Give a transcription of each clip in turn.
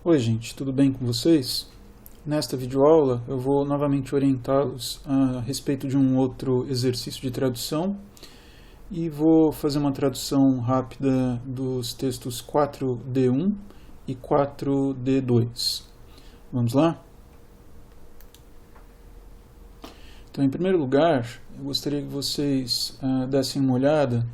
Oi gente, tudo bem com vocês? Nesta videoaula eu vou novamente orientá-los a respeito de um outro exercício de tradução e vou fazer uma tradução rápida dos textos 4D1 e 4D2. Vamos lá? Então, em primeiro lugar, eu gostaria que vocês dessem uma olhada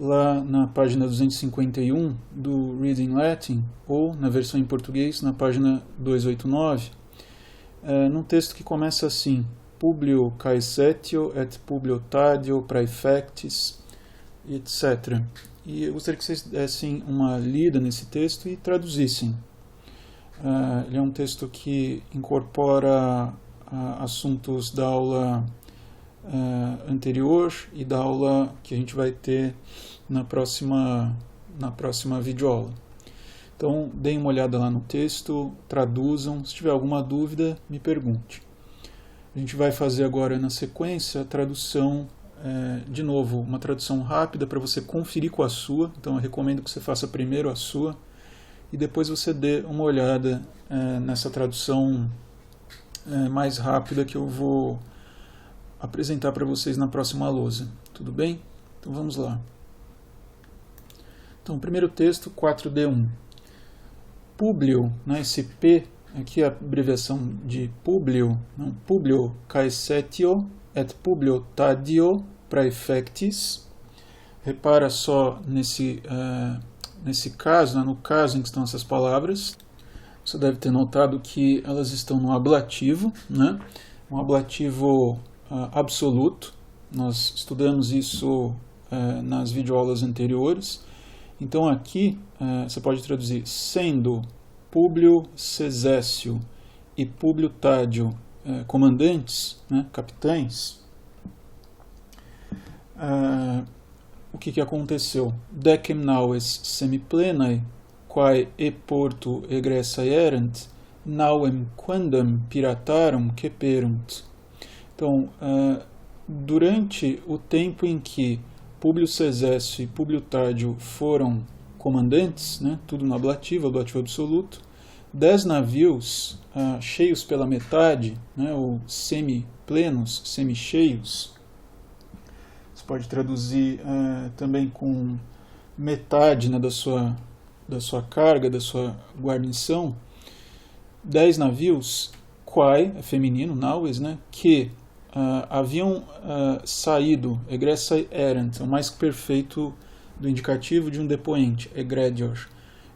lá na página 251 do Reading Latin, ou na versão em português, na página 289, num texto que começa assim: Publio caesetio et publio tadio praefectis, etc. E eu gostaria que vocês dessem uma lida nesse texto e traduzissem. Ele é um texto que incorpora assuntos da aula anterior e da aula que a gente vai ter na próxima videoaula. Então, deem uma olhada lá no texto, traduzam. Se tiver alguma dúvida, me pergunte. A gente vai fazer agora na sequência a tradução, de novo, uma tradução rápida para você conferir com a sua. Então, eu recomendo que você faça primeiro a sua e depois você dê uma olhada nessa tradução mais rápida que eu vou apresentar para vocês na próxima lousa. Tudo bem? Então vamos lá. Então, o primeiro texto, 4D1. Publio, né, esse P, aqui é a abreviação de Publio, não, Publio caesetio et publio tadio praefectis. Repara só nesse caso, né, no caso em que estão essas palavras. Você deve ter notado que elas estão no ablativo, né, um ablativo absoluto. Nós estudamos isso nas videoaulas anteriores. Então aqui você pode traduzir: sendo Públio Cesésio e Públio Tádio comandantes, né, capitães, o que aconteceu? Decem naues semiplenae, quae e porto egressae erant, nauem quandam piratarum ceperunt. Então, durante o tempo em que Públio Cesésio e Públio Tádio foram comandantes, né, tudo no ablativo absoluto, 10 navios cheios pela metade, né, ou semi-plenos, semi-cheios, você pode traduzir também com metade, né, da sua carga, da sua guarnição, 10 navios, quae, é feminino, naues, né, que haviam saído, egressae erant, o mais perfeito do indicativo de um depoente, egredior,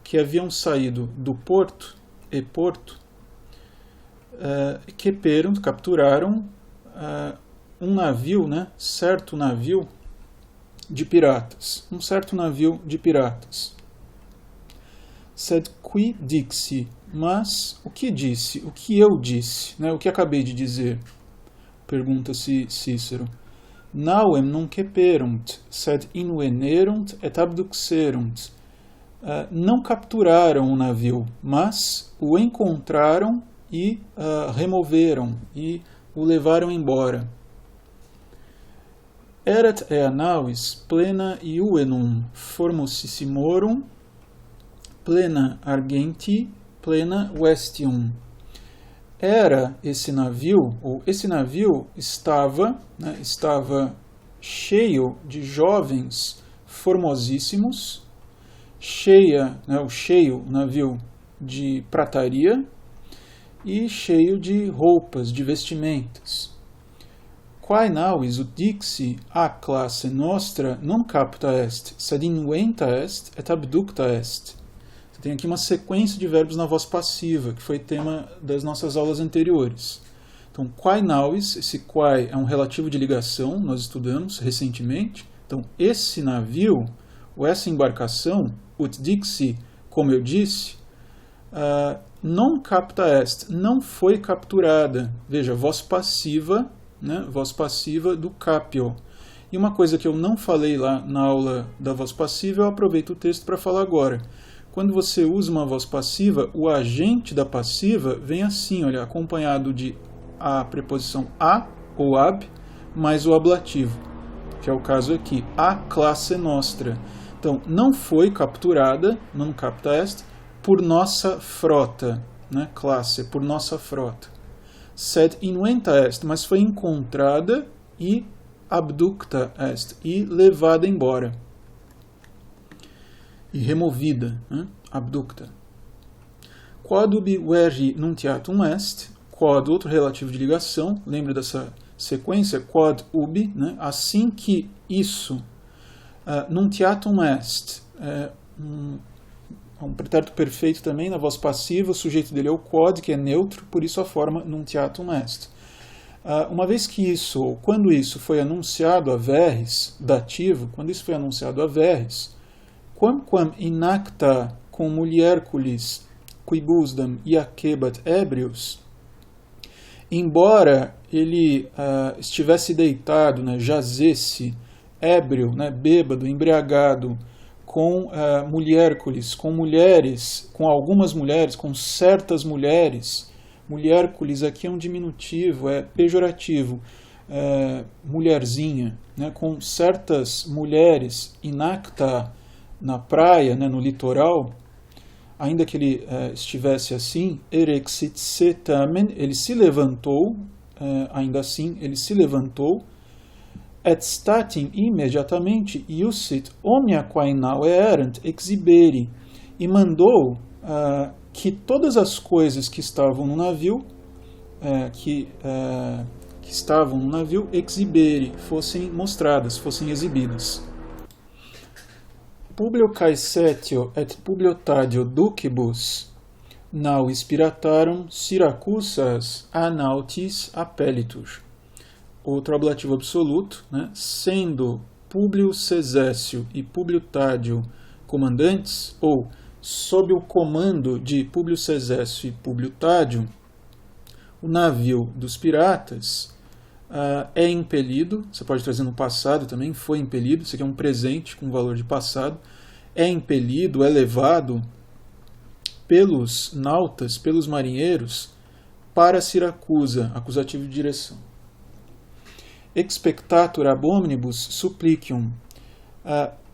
que haviam saído do porto, e porto, ceperunt, capturaram um navio, né, certo navio de piratas, Sed qui dixi, mas o que disse, o que eu disse, né, o que acabei de dizer? Pergunta-se Cícero. Nauem non ceperunt, sed invenerunt et abduxerunt. Não capturaram o navio, mas o encontraram e removeram, e o levaram embora. Erat ea navis plena iuvenum formosissimorum, plena argenti, plena vestium. Era esse navio, ou esse navio estava cheio de jovens formosíssimos, o navio de prataria e cheio de roupas, de vestimentas. Quae navis ut dixi a classe nostra non capta est, sed inventa est et abducta est. Tem aqui uma sequência de verbos na voz passiva, que foi tema das nossas aulas anteriores. Então, quae navis, esse quae é um relativo de ligação, nós estudamos recentemente. Então, esse navio, ou essa embarcação, ut dixi, como eu disse, non capta est, não foi capturada. Veja, voz passiva, né, voz passiva do capio. E uma coisa que eu não falei lá na aula da voz passiva, eu aproveito o texto para falar agora. Quando você usa uma voz passiva, o agente da passiva vem assim, olha, acompanhado de a preposição a ou ab, mais o ablativo, que é o caso aqui, a classe nostra. Então, não foi capturada, non capta est, por nossa frota, né? Classe, por nossa frota. Sed inventa est, mas foi encontrada e abducta est, e levada embora. E removida, né? Abducta. Quod ubi verri nuntiatum est, quod, outro relativo de ligação, lembra dessa sequência? Quod ubi, né? Assim que isso, nuntiatum est, um pretérito perfeito também na voz passiva, o sujeito dele é o quod, que é neutro, por isso a forma nuntiatum est. Uma vez que isso, quando isso foi anunciado a verris, dativo, quando isso foi anunciado a verris, quamquam inacta cum mulierculis quibusdam iacebat ebrius, embora ele estivesse deitado, né, jazesse, ébrio, né, bêbado, embriagado, com mulierculis, com mulheres, com algumas mulheres, com certas mulheres. Mulierculis aqui é um diminutivo, é pejorativo, mulherzinha, né, com certas mulheres, inacta na praia, né, no litoral, ainda que ele estivesse assim, erexit se tamen, ele se levantou, ainda assim, ele se levantou, et statim imediatamente iusit omnia quae nau erant exhiberi, e mandou que todas as coisas que estavam no navio, que estavam no navio, exhiberi, fossem mostradas, fossem exibidas. Publio Caesetio et Publio Tadio ducibus nau inspiratarum Syracusas anautis appellitur. Outro ablativo absoluto, né? Sendo Públio Cesésio e Públio Tádio comandantes, ou sob o comando de Públio Cesésio e Públio Tádio, o navio dos piratas é impelido, você pode trazer no passado também, foi impelido, isso aqui é um presente com valor de passado, é impelido, é levado pelos nautas, pelos marinheiros, para Siracusa, acusativo de direção. Expectatur ab omnibus supplicium.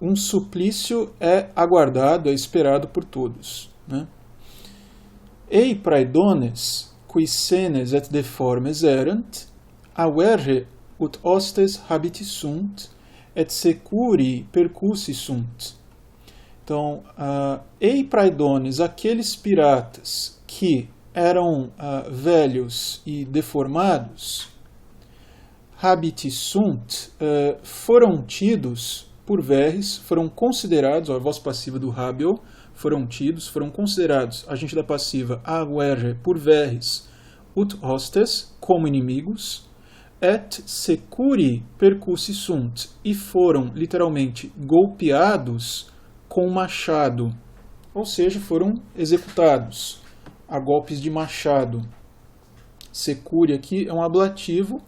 Um suplício é aguardado, é esperado por todos. Né? Ei praedones, qui senes et deformes erant, averre ut hostes habiti sunt, et securi percussi sunt. Então, ei praedones, aqueles piratas que eram velhos e deformados, habiti sunt, foram tidos por verris, foram considerados, a voz passiva do habio, foram tidos, foram considerados, agente da passiva, averre, por verris, ut hostes, como inimigos, et securi percussi sunt, e foram, literalmente, golpeados com machado, ou seja, foram executados a golpes de machado. Securi aqui é um ablativo,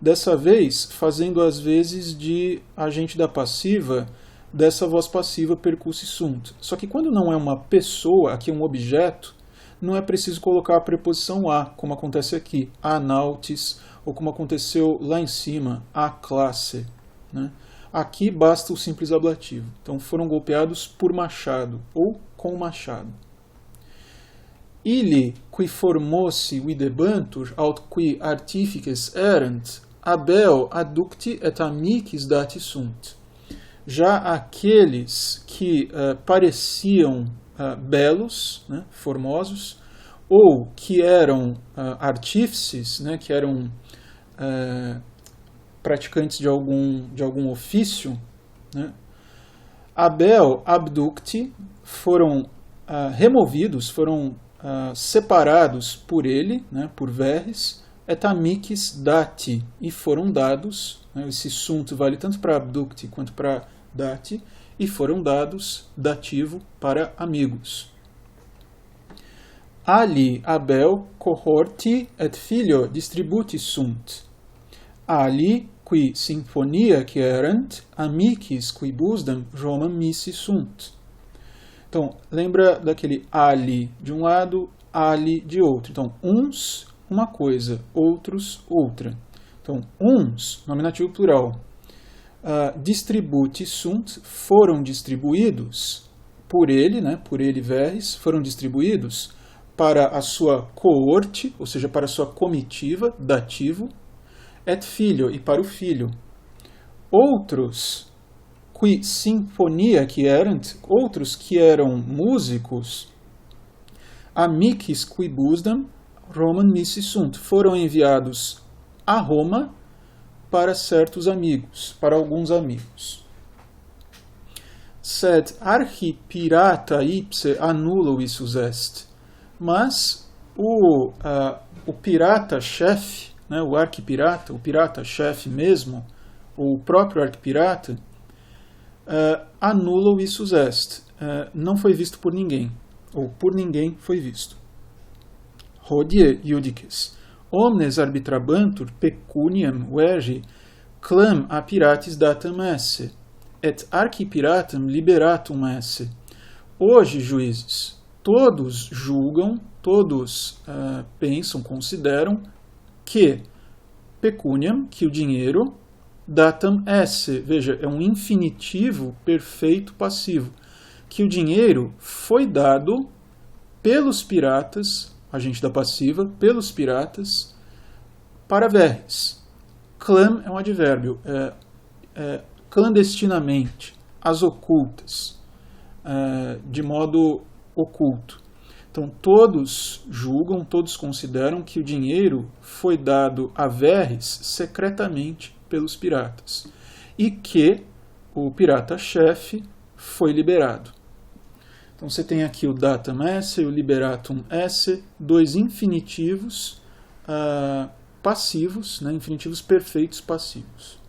dessa vez fazendo as vezes de agente da passiva dessa voz passiva percussi sunt. Só que quando não é uma pessoa, aqui é um objeto, não é preciso colocar a preposição a, como acontece aqui, a nautis, ou como aconteceu lá em cima, a classe. Né? Aqui basta o simples ablativo. Então foram golpeados por machado, ou com machado. Ili qui formosi videbantur, aut qui artifices erant, abel adducti et amicis dati sunt. Já aqueles que pareciam belos, né, formosos, ou que eram artífices, né, que eram praticantes de algum ofício, né, abel abducti, foram removidos, foram separados por ele, né, por verris, et amicis dati, e foram dados, né, esse sunt vale tanto para abducti quanto para dati, e foram dados, dativo, para amigos. Ali abel cohorti et filio distributi sunt. Ali qui symphonia querant, amicis quibusdam Roma missi sunt. Então, lembra daquele ali de um lado, ali de outro. Então, uns, uma coisa, outros, outra. Então, uns, nominativo plural, distributi sunt, foram distribuídos por ele, né, por ele Verres, foram distribuídos para a sua coorte, ou seja, para a sua comitiva, dativo, et filho, e para o filho. Outros, qui sinfonia que erant, outros que eram músicos, amicis qui busdam, Roman missi sunt, foram enviados a Roma para certos amigos, para alguns amigos. Sed archi pirata ipse annulo issus est. Mas o pirata-chefe, né, o arquipirata, o pirata-chefe mesmo, o próprio arquipirata, annulo issus est, não foi visto por ninguém, ou por ninguém foi visto. Hodie iudices, omnes arbitrabantur pecuniam vergi, clam a piratis datam esse, et archipiratam liberatum esse. Hoje, juízes, todos julgam, todos pensam, consideram que pecuniam, que o dinheiro, datam esse, veja, é um infinitivo perfeito passivo, que o dinheiro foi dado pelos piratas, agente da passiva, pelos piratas, para Verres. Clam é um advérbio, clandestinamente, às ocultas, de modo oculto. Então, todos julgam, todos consideram que o dinheiro foi dado a Verres secretamente pelos piratas e que o pirata-chefe foi liberado. Então, você tem aqui o datum esse e o liberatum esse, dois infinitivos passivos, né, infinitivos perfeitos passivos.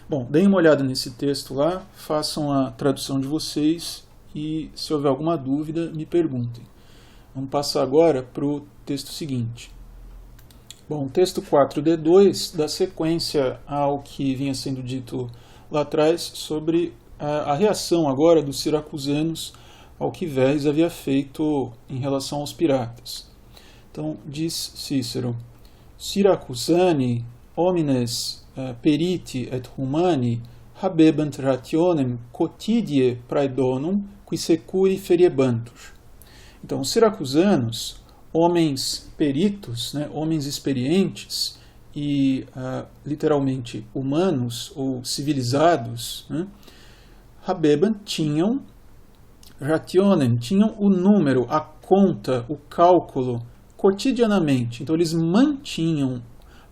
Bom, deem uma olhada nesse texto lá, façam a tradução de vocês e, se houver alguma dúvida, me perguntem. Vamos passar agora para o texto seguinte. Bom, o texto 4d2 dá sequência ao que vinha sendo dito lá atrás sobre a reação agora dos siracusanos ao que Verres havia feito em relação aos piratas. Então, diz Cícero, Siracusani homines periti et humani habebant rationem quotidie praedonum qui securi feriebantur. Então, os siracusanos, homens peritos, né, homens experientes e literalmente humanos ou civilizados, né, habebant tinham rationem, tinham o número, a conta, o cálculo cotidianamente. Então, eles mantinham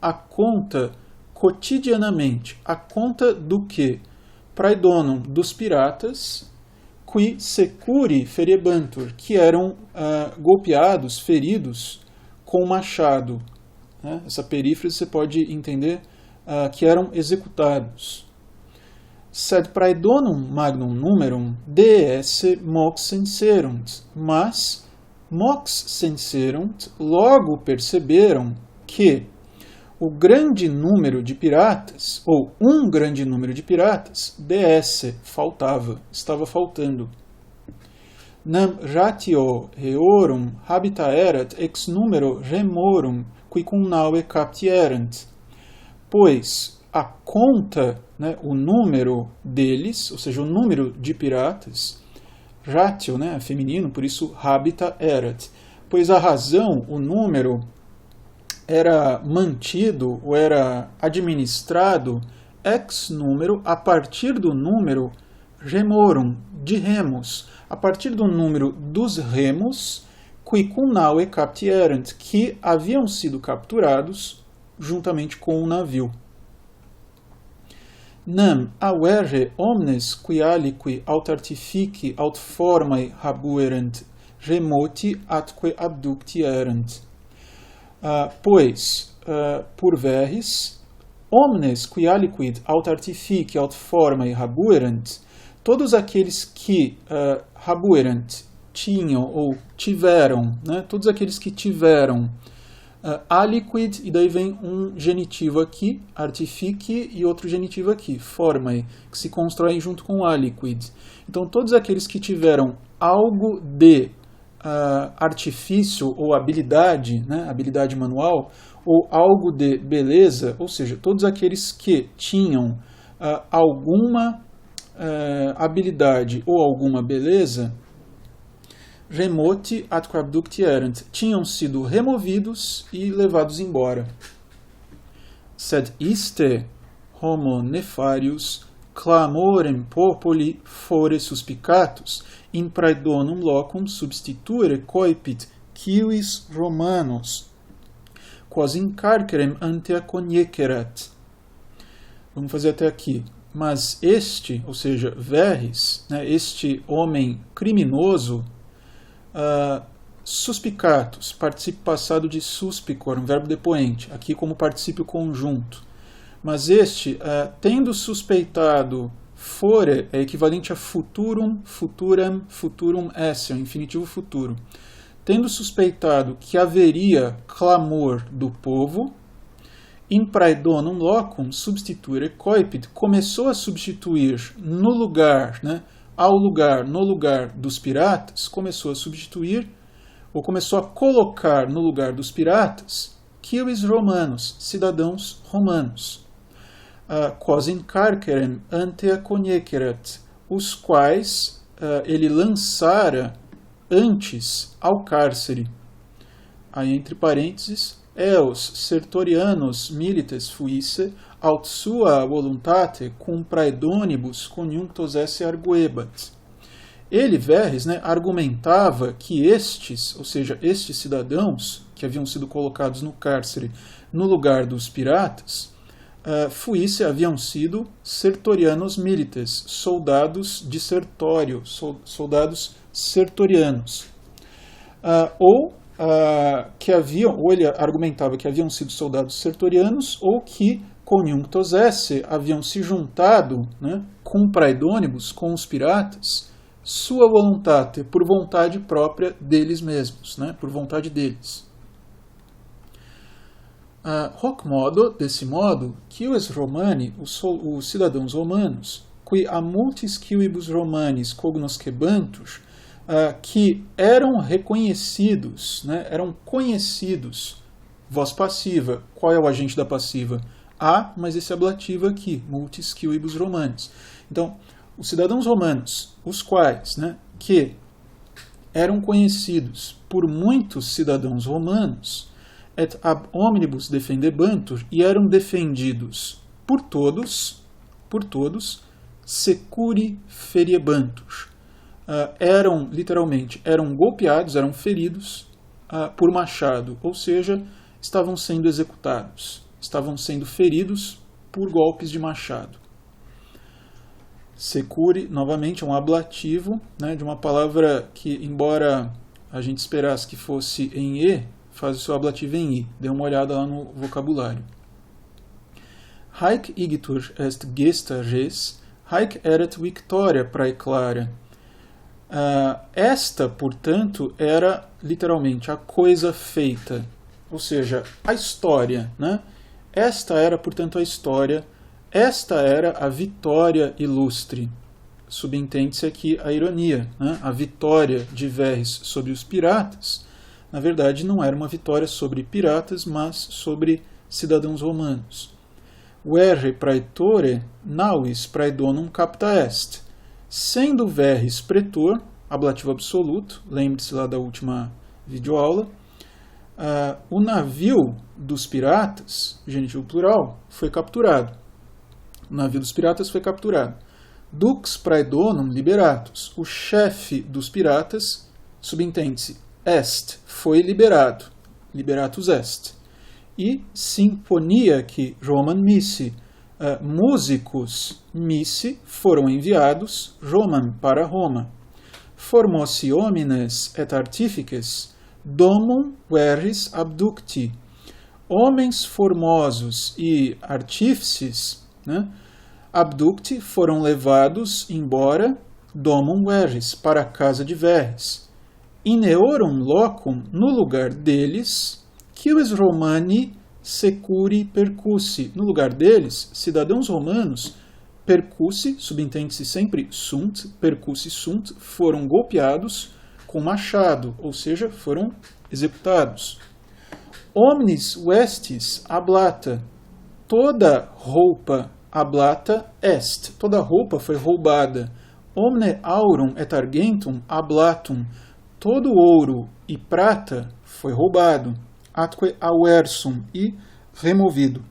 a conta cotidianamente. A conta do que? Praedonum, dos piratas, qui securi feriebantur, que eram golpeados, feridos com machado. Né? Essa perífrase você pode entender que eram executados. Sed praedonum magnum numerum ds mox senserunt, mas mox senserunt, logo perceberam que o grande número de piratas, ou um grande número de piratas, ds, faltava, estava faltando. Nam ratio reorum habitaerat ex numero remorum qui cum naue captierant. Pois a conta, né, o número deles, ou seja, o número de piratas, ratio, né, é feminino, por isso habita erat. Pois a razão, o número, era mantido ou era administrado ex número, a partir do número remorum, de remos, a partir do número dos remos, qui cum naue captierant, que haviam sido capturados juntamente com o navio. Nam averre omnes qui aliqui aut artifici aut formae habuerant, remoti atque abducti erant. Pois, por Verres, omnes qui aliquid aut artifici aut formae habuerant, todos aqueles que habuerant, tinham ou tiveram, né, todos aqueles que tiveram aliquid, e daí vem um genitivo aqui, artifici, e outro genitivo aqui, formae, que se constroem junto com aliquid. Então, todos aqueles que tiveram algo de artifício ou habilidade, né, habilidade manual, ou algo de beleza, ou seja, todos aqueles que tinham alguma habilidade ou alguma beleza, remoti atque abducti erant, tinham sido removidos e levados embora. Sed iste homo nefarius clamorem populi fore suspicatus in praedonum locum substituere coipit civis Romanos, quas in carcerem antea conjecerat. Vamos fazer até aqui. Mas este, ou seja, Verres, né, este homem criminoso, suspicatus, particípio passado de suspicor, um verbo depoente, aqui como particípio conjunto. Mas este, tendo suspeitado, fore é equivalente a futurum, futuram, futurum esse, é um infinitivo futuro. Tendo suspeitado que haveria clamor do povo, in praedonum locum substituere coipit, começou a substituir no lugar, né, no lugar dos piratas, começou a substituir, ou começou a colocar no lugar dos piratas, civis Romanos, cidadãos romanos, quos in carcerem antea conjecerat, os quais ele lançara antes ao cárcere. Aí entre parênteses, eos sertorianos milites fuisse aut sua voluntate cum praedonibus conjunctos esse arguebat. Ele, Verres, né, argumentava que estes, ou seja, estes cidadãos que haviam sido colocados no cárcere no lugar dos piratas, fuisse haviam sido sertorianos milites, soldados de Sertório, soldados sertorianos, ou ele argumentava que haviam sido soldados sertorianos, ou que conjunctos esse haviam se juntado, né, com praedônibus, com os piratas, sua voluntate, por vontade própria deles mesmos, né, por vontade deles. Hoc modo, desse modo, cives Romani, os cidadãos romanos, qui a multis civibus Romanis cognoscebantur, que eram reconhecidos, né, eram conhecidos, voz passiva. Qual é o agente da passiva? Mas esse ablativo aqui, multis civibus Romanis. Então, os cidadãos romanos, os quais, né, que eram conhecidos por muitos cidadãos romanos, et ab omnibus defendebantur, e eram defendidos por todos, securi feriebantur. Eram golpeados, eram feridos por machado, ou seja, estavam sendo executados, estavam sendo feridos por golpes de machado. Securi, novamente, é um ablativo, né, de uma palavra que, embora a gente esperasse que fosse em E, faz o seu ablativo em I. Dê uma olhada lá no vocabulário. Haec igitur est gesta res, haec erat victoria praeclara. Esta, portanto, era literalmente a coisa feita, ou seja, a história, né? Esta era, portanto, a história, esta era a vitória ilustre. Subentende-se aqui a ironia, né? A vitória de Verres sobre os piratas, na verdade, não era uma vitória sobre piratas, mas sobre cidadãos romanos. Verre praetore navis praedonum capta est. Sendo Verres pretor, ablativo absoluto, lembre-se lá da última videoaula, o navio dos piratas, genitivo plural, foi capturado. O navio dos piratas foi capturado. Dux praedonum liberatus. O chefe dos piratas, subentende-se, est, foi liberado. Liberatus est. E sinfonia que Roman missi, músicos missi foram enviados Roman para Roma. Formosi homines et artifices domum Verres abducti. Homens formosos e artífices, né, abducti, foram levados embora domum Verres, para a casa de Verres. In eorum locum, no lugar deles, cives Romani securi percussi, no lugar deles, cidadãos romanos, percussi, subentende-se sempre sunt, percussi sunt, foram golpeados com machado, ou seja, foram executados. Omnis vestis ablata, toda roupa hablata est. Toda roupa foi roubada. Omne aurum et argentum hablatum. Todo ouro e prata foi roubado. Atque aversum, e removido.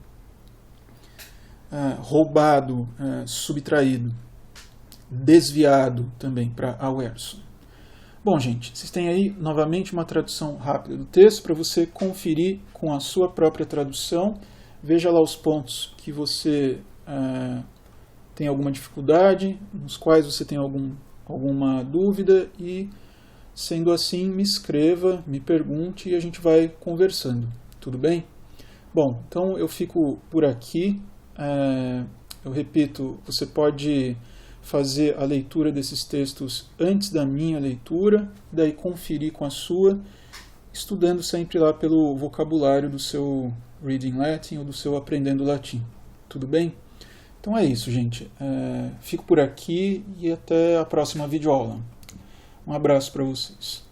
Roubado, subtraído. Desviado também para aversum. Bom, gente, vocês têm aí novamente uma tradução rápida do texto para você conferir com a sua própria tradução. Veja lá os pontos que você tem alguma dificuldade, nos quais você tem alguma dúvida e, sendo assim, me escreva, me pergunte e a gente vai conversando. Tudo bem? Bom, então eu fico por aqui. Eu repito, você pode fazer a leitura desses textos antes da minha leitura, daí conferir com a sua, estudando sempre lá pelo vocabulário do seu Reading Latin ou do seu Aprendendo Latim. Tudo bem? Então é isso, gente. Fico por aqui e até a próxima videoaula. Um abraço para vocês.